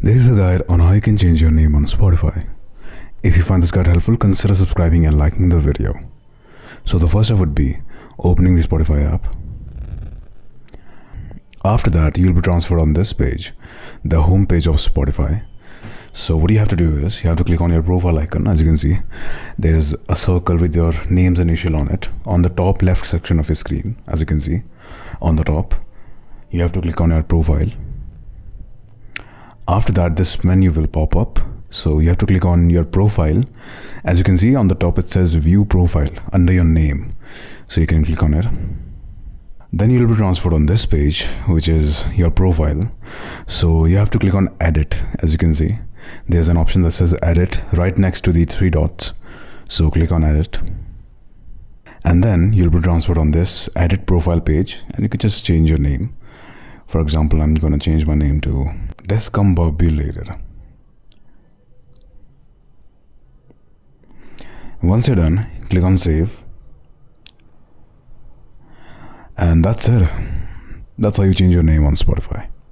This is a guide on how you can change your name on Spotify. If you find this guide helpful, consider subscribing and liking the video. So the first step would be opening the Spotify app. After that, you'll be transferred on this page, the home page of Spotify. So what you have to do is, you have to click on your profile icon. As you can see, there's a circle with your name's initial on it, on the top left section of your screen. As you can see, on the top, you have to click on your profile. After that, this menu will pop up. So you have to click on your profile. As you can see on the top, it says view profile under your name. So you can click on it. Then you'll be transferred on this page, which is your profile. So you have to click on edit. As you can see, there's an option that says edit right next to the three dots. So click on edit. And then you'll be transferred on this edit profile page, and you can just change your name. For example, I'm going to change my name to Discombobulator. Once you're done, click on save. And that's it. That's how you change your name on Spotify.